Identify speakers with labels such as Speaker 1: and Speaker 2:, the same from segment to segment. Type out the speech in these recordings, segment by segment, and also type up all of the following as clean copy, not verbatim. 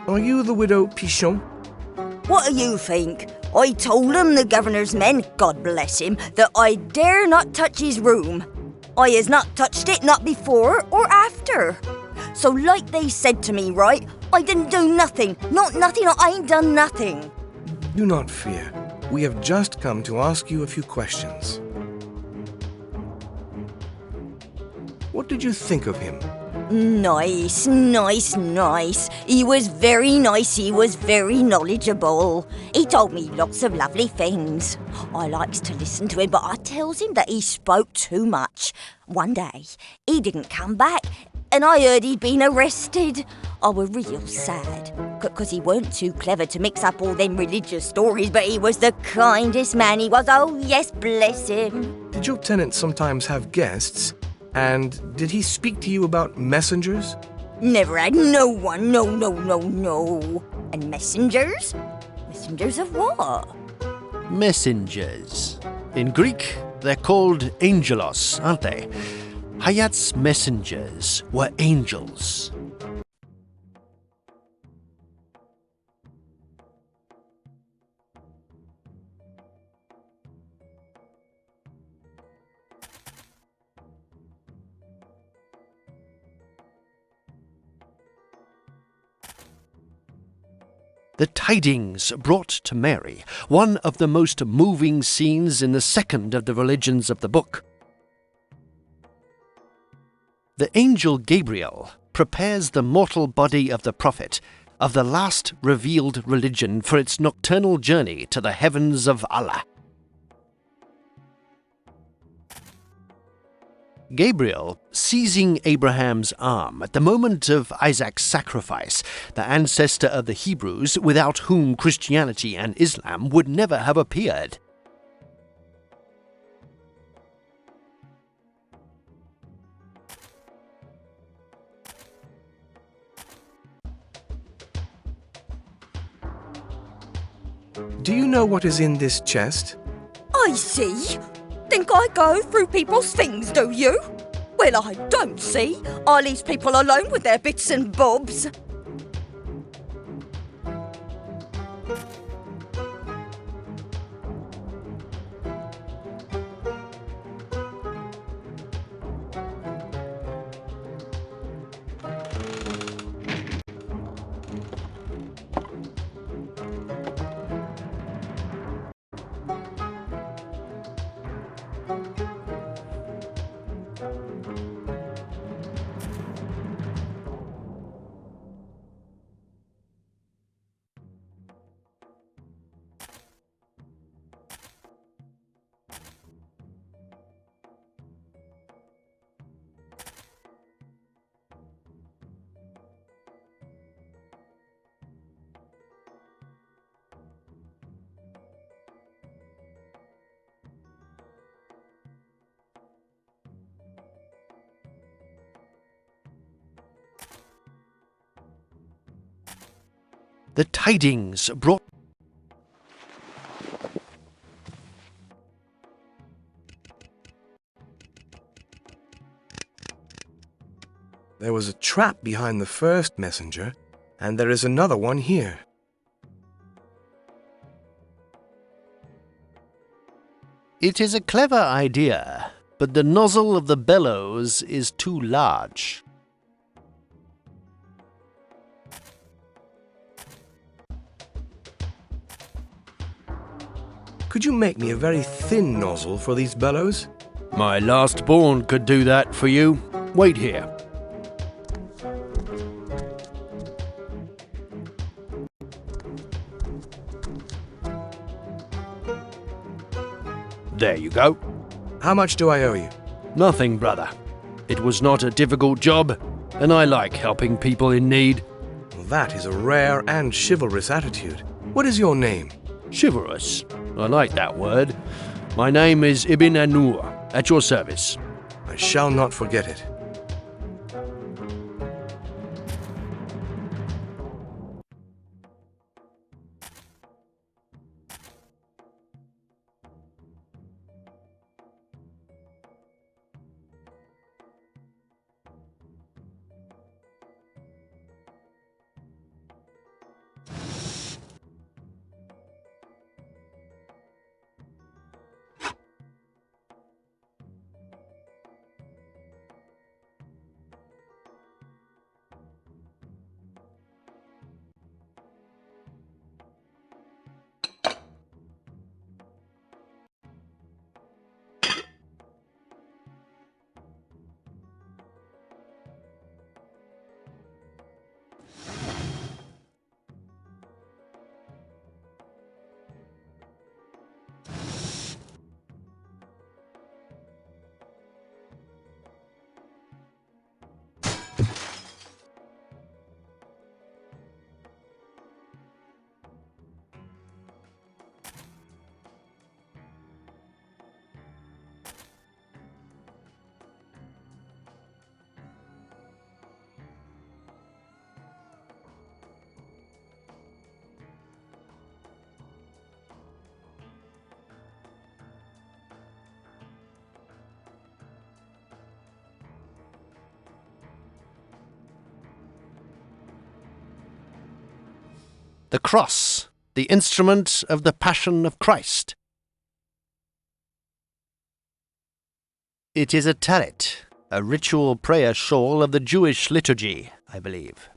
Speaker 1: Are you the widow Pichon?
Speaker 2: What do you think? I told him, the governor's men, God bless him, that I dare not touch his room. I has not touched it, not before or after. So like they said to me, right, I didn't do nothing. Not nothing, I ain't done nothing.
Speaker 1: Do not fear. We have just come to ask you a few questions. What did you think of him?
Speaker 2: Nice, nice, nice. He was very nice, he was very knowledgeable. He told me lots of lovely things. I likes to listen to him, but I tells him that he spoke too much. One day, he didn't come back, and I heard he'd been arrested. I were real sad, because he weren't too clever to mix up all them religious stories, but he was the kindest man he was. Oh, yes, bless him.
Speaker 1: Did your tenant sometimes have guests? And did he speak to you about messengers?
Speaker 2: Never had no one, no. And messengers? Messengers of what?
Speaker 3: Messengers. In Greek, they're called angelos, aren't they? Hayat's messengers were angels. The tidings brought to Mary, one of the most moving scenes in the second of the religions of the book. The angel Gabriel prepares the mortal body of the prophet of the last revealed religion for its nocturnal journey to the heavens of Allah. Gabriel, seizing Abraham's arm at the moment of Isaac's sacrifice, the ancestor of the Hebrews without whom Christianity and Islam would never have appeared.
Speaker 1: Do you know what is in this chest?
Speaker 2: I see. Think I go through people's things, do you? Well, I don't see. I leave people alone with their bits and bobs.
Speaker 3: The tidings brought...
Speaker 1: There was a trap behind the first messenger, and there is another one here.
Speaker 3: It is a clever idea, but the nozzle of the bellows is too large.
Speaker 1: Could you make me a very thin nozzle for these bellows?
Speaker 3: My last born could do that for you. Wait here. There you go.
Speaker 1: How much do I owe you?
Speaker 3: Nothing, brother. It was not a difficult job, and I like helping people in need.
Speaker 1: Well, that is a rare and chivalrous attitude. What is your name?
Speaker 3: Chivalrous. I like that word. My name is Ibn Anur, at your service.
Speaker 1: I shall not forget it.
Speaker 3: The cross, the instrument of the Passion of Christ. It is a talit, a ritual prayer shawl of the Jewish liturgy, I believe.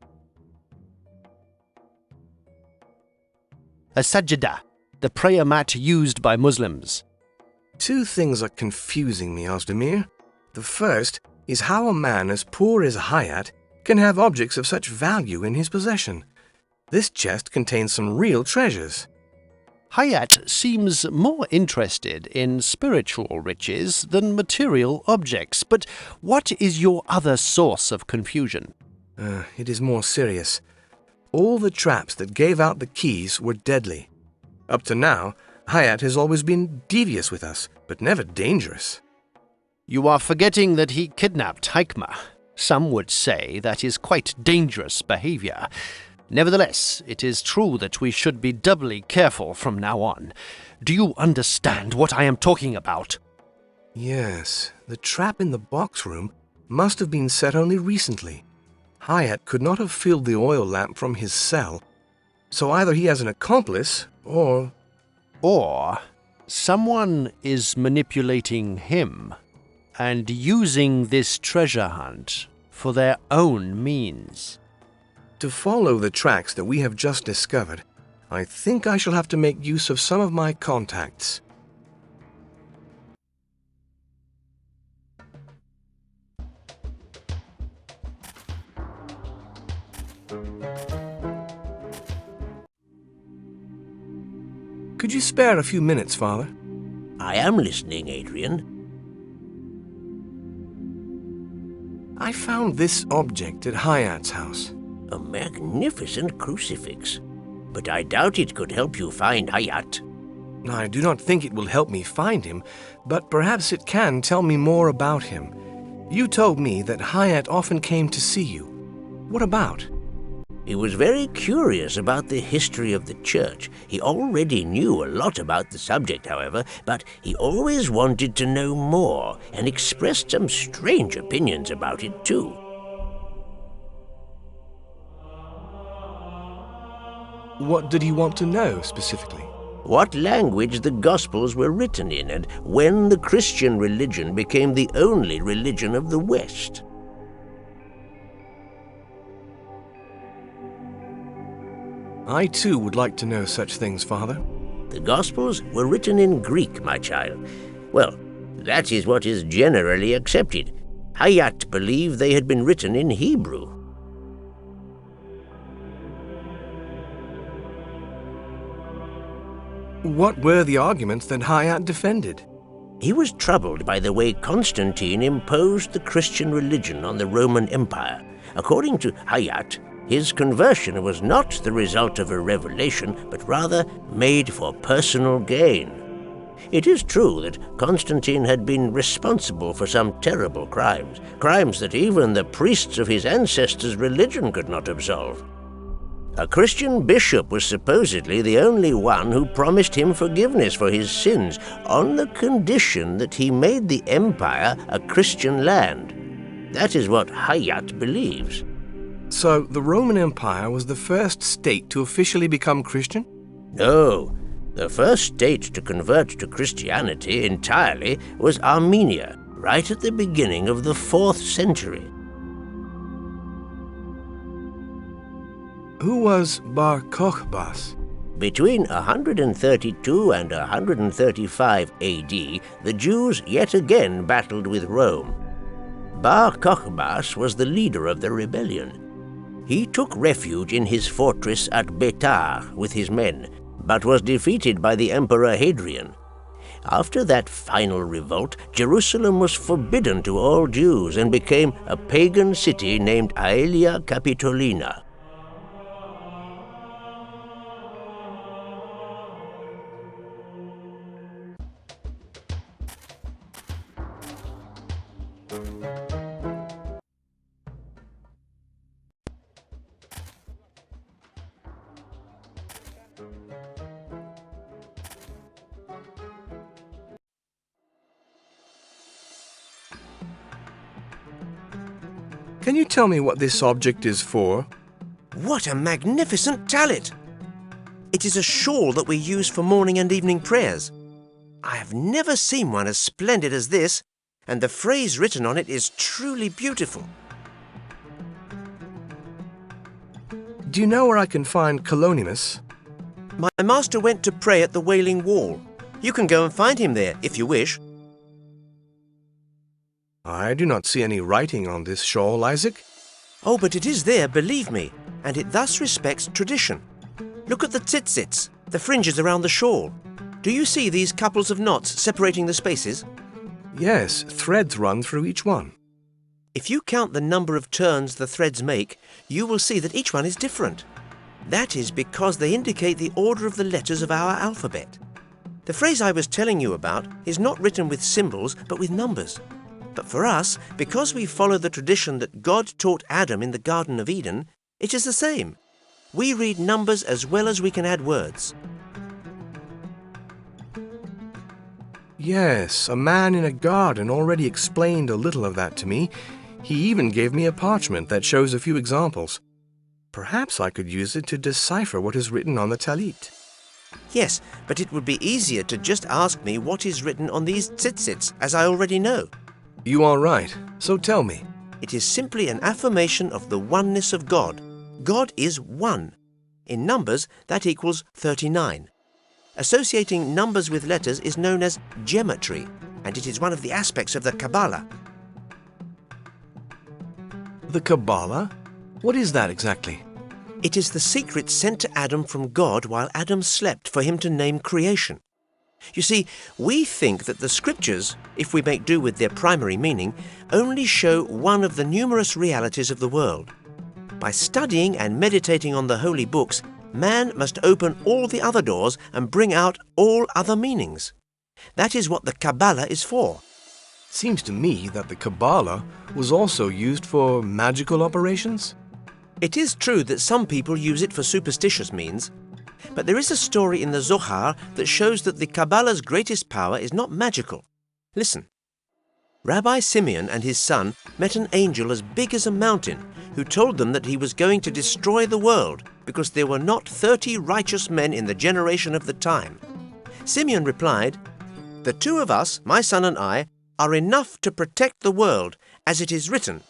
Speaker 3: A sajda, the prayer mat used by Muslims.
Speaker 1: Two things are confusing me, Ozdemir. The first is how a man as poor as Hayat can have objects of such value in his possession. This chest contains some real treasures.
Speaker 3: Hayat seems more interested in spiritual riches than material objects, but what is your other source of confusion?
Speaker 1: It is more serious. All the traps that gave out the keys were deadly. Up to now, Hayat has always been devious with us, but never dangerous.
Speaker 3: You are forgetting that he kidnapped Hikmah. Some would say that is quite dangerous behavior. Nevertheless, it is true that we should be doubly careful from now on. Do you understand what I am talking about?
Speaker 1: Yes, the trap in the box room must have been set only recently. Hayat could not have filled the oil lamp from his cell, so either he has an accomplice, or
Speaker 3: someone is manipulating him and using this treasure hunt for their own means.
Speaker 1: To follow the tracks that we have just discovered, I think I shall have to make use of some of my contacts. Could you spare a few minutes, Father?
Speaker 4: I am listening, Adrian.
Speaker 1: I found this object at Hayat's house.
Speaker 4: A magnificent crucifix. But I doubt it could help you find Hayat.
Speaker 1: I do not think it will help me find him, but perhaps it can tell me more about him. You told me that Hayat often came to see you. What about?
Speaker 4: He was very curious about the history of the church. He already knew a lot about the subject, however, but he always wanted to know more and expressed some strange opinions about it, too.
Speaker 1: What did he want to know, specifically?
Speaker 4: What language the Gospels were written in, and when the Christian religion became the only religion of the West.
Speaker 1: I too would like to know such things, Father.
Speaker 4: The Gospels were written in Greek, my child. Well, that is what is generally accepted. Hayat believed they had been written in Hebrew.
Speaker 1: What were the arguments that Hayat defended?
Speaker 4: He was troubled by the way Constantine imposed the Christian religion on the Roman Empire. According to Hayat, his conversion was not the result of a revelation, but rather made for personal gain. It is true that Constantine had been responsible for some terrible crimes, crimes that even the priests of his ancestors' religion could not absolve. A Christian bishop was supposedly the only one who promised him forgiveness for his sins, on the condition that he made the empire a Christian land. That is what Hayat believes.
Speaker 1: So the Roman Empire was the first state to officially become Christian?
Speaker 4: No. The first state to convert to Christianity entirely was Armenia, right at the beginning of the 4th century.
Speaker 1: Who was Bar Kokhbas?
Speaker 4: Between 132 and 135 AD, the Jews yet again battled with Rome. Bar Kokhbas was the leader of the rebellion. He took refuge in his fortress at Betar with his men, but was defeated by the Emperor Hadrian. After that final revolt, Jerusalem was forbidden to all Jews and became a pagan city named Aelia Capitolina.
Speaker 1: Can you tell me what this object is for?
Speaker 5: What a magnificent talit! It is a shawl that we use for morning and evening prayers. I have never seen one as splendid as this, and the phrase written on it is truly beautiful.
Speaker 1: Do you know where I can find Kalonymus?
Speaker 5: My master went to pray at the Wailing Wall. You can go and find him there, if you wish.
Speaker 1: I do not see any writing on this shawl, Isaac.
Speaker 5: Oh, but it is there, believe me, and it thus respects tradition. Look at the tzitzits, the fringes around the shawl. Do you see these couples of knots separating the spaces?
Speaker 1: Yes, threads run through each one.
Speaker 5: If you count the number of turns the threads make, you will see that each one is different. That is because they indicate the order of the letters of our alphabet. The phrase I was telling you about is not written with symbols, but with numbers. But for us, because we follow the tradition that God taught Adam in the Garden of Eden, it is the same. We read numbers as well as we can add words.
Speaker 1: Yes, a man in a garden already explained a little of that to me. He even gave me a parchment that shows a few examples. Perhaps I could use it to decipher what is written on the talit.
Speaker 5: Yes, but it would be easier to just ask me what is written on these tzitzits, as I already know.
Speaker 1: You are right, so tell me.
Speaker 5: It is simply an affirmation of the oneness of God. God is one. In numbers, that equals 39. Associating numbers with letters is known as gematry, and it is one of the aspects of the Kabbalah.
Speaker 1: The Kabbalah? What is that exactly?
Speaker 5: It is the secret sent to Adam from God while Adam slept for him to name creation. You see, we think that the scriptures, if we make do with their primary meaning, only show one of the numerous realities of the world. By studying and meditating on the holy books, man must open all the other doors and bring out all other meanings. That is what the Kabbalah is for.
Speaker 1: Seems to me that the Kabbalah was also used for magical operations.
Speaker 5: It is true that some people use it for superstitious means, but there is a story in the Zohar that shows that the Kabbalah's greatest power is not magical. Listen. Rabbi Simeon and his son met an angel as big as a mountain who told them that he was going to destroy the world because there were not 30 righteous men in the generation of the time. Simeon replied, "The two of us, my son and I, are enough to protect the world, as it is written.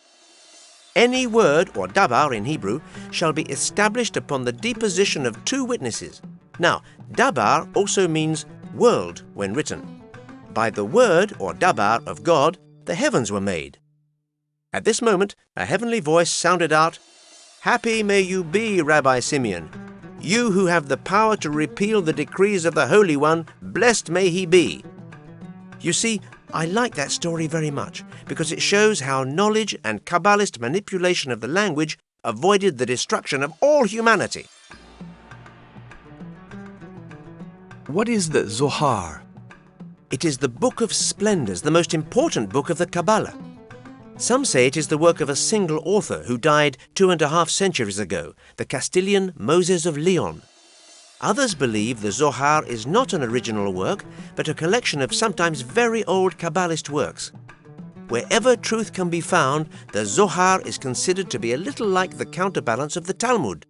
Speaker 5: Any word, or dabar in Hebrew, shall be established upon the deposition of 2 witnesses." Now, dabar also means world when written. By the word, or dabar, of God, the heavens were made. At this moment, a heavenly voice sounded out, "Happy may you be, Rabbi Simeon. You who have the power to repeal the decrees of the Holy One, blessed may he be." You see, I like that story very much because it shows how knowledge and Kabbalist manipulation of the language avoided the destruction of all humanity.
Speaker 1: What is the Zohar?
Speaker 5: It is the Book of Splendors, the most important book of the Kabbalah. Some say it is the work of a single author who died 2.5 centuries ago, the Castilian Moses of Leon. Others believe the Zohar is not an original work, but a collection of sometimes very old Kabbalist works. Wherever truth can be found, the Zohar is considered to be a little like the counterbalance of the Talmud.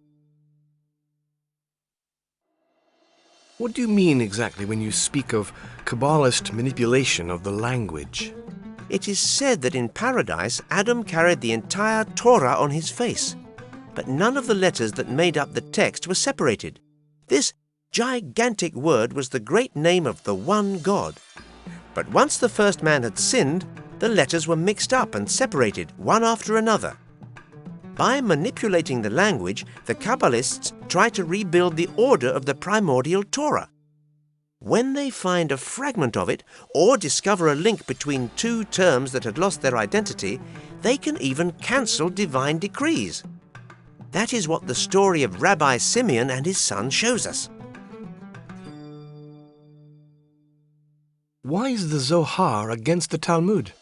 Speaker 1: What do you mean exactly when you speak of Kabbalist manipulation of the language?
Speaker 5: It is said that in paradise, Adam carried the entire Torah on his face, but none of the letters that made up the text were separated. This gigantic word was the great name of the one God. But once the first man had sinned, the letters were mixed up and separated, one after another. By manipulating the language, the Kabbalists try to rebuild the order of the primordial Torah. When they find a fragment of it, or discover a link between 2 terms that had lost their identity, they can even cancel divine decrees. That is what the story of Rabbi Simeon and his son shows us.
Speaker 1: Why is the Zohar against the Talmud?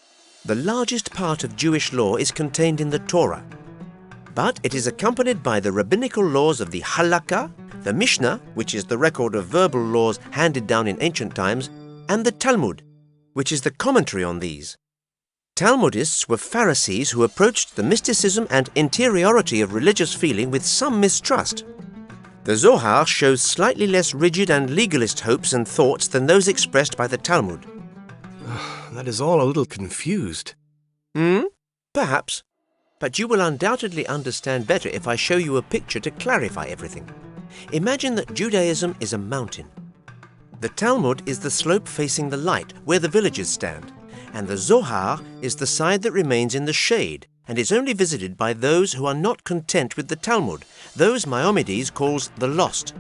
Speaker 5: The largest part of Jewish law is contained in the Torah, but it is accompanied by the rabbinical laws of the Halakha, the Mishnah, which is the record of verbal laws handed down in ancient times, and the Talmud, which is the commentary on these. Talmudists were Pharisees who approached the mysticism and interiority of religious feeling with some mistrust. The Zohar shows slightly less rigid and legalist hopes and thoughts than those expressed by the Talmud.
Speaker 1: That is all a little confused.
Speaker 5: Perhaps. But you will undoubtedly understand better if I show you a picture to clarify everything. Imagine that Judaism is a mountain. The Talmud is the slope facing the light, where the villagers stand, and the Zohar is the side that remains in the shade and is only visited by those who are not content with the Talmud, those Maimonides calls the lost.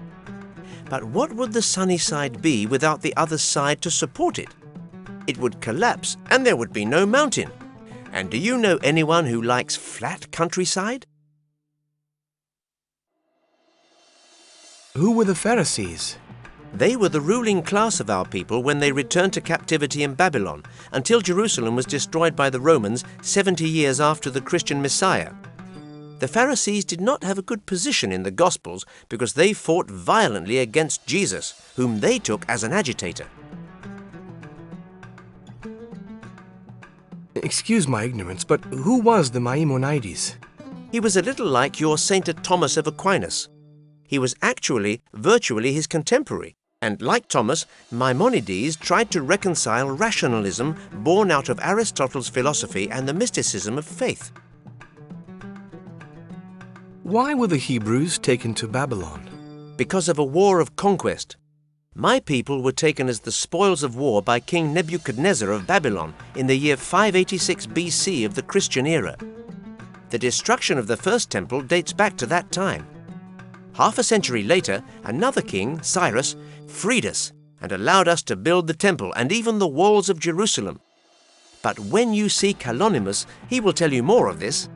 Speaker 5: But what would the sunny side be without the other side to support it? It would collapse and there would be no mountain. And do you know anyone who likes flat countryside?
Speaker 1: Who were the Pharisees?
Speaker 5: They were the ruling class of our people when they returned to captivity in Babylon, until Jerusalem was destroyed by the Romans 70 years after the Christian Messiah. The Pharisees did not have a good position in the Gospels because they fought violently against Jesus, whom they took as an agitator.
Speaker 1: Excuse my ignorance, but who was the Maimonides?
Speaker 5: He was a little like your Saint Thomas of Aquinas. He was actually virtually his contemporary, and like Thomas, Maimonides tried to reconcile rationalism born out of Aristotle's philosophy and the mysticism of faith.
Speaker 1: Why were the Hebrews taken to Babylon?
Speaker 5: Because of a war of conquest. My people were taken as the spoils of war by King Nebuchadnezzar of Babylon in the year 586 BC of the Christian era. The destruction of the first temple dates back to that time. Half a century later, another king, Cyrus, freed us and allowed us to build the temple and even the walls of Jerusalem. But when you see Kalonymus, he will tell you more of this.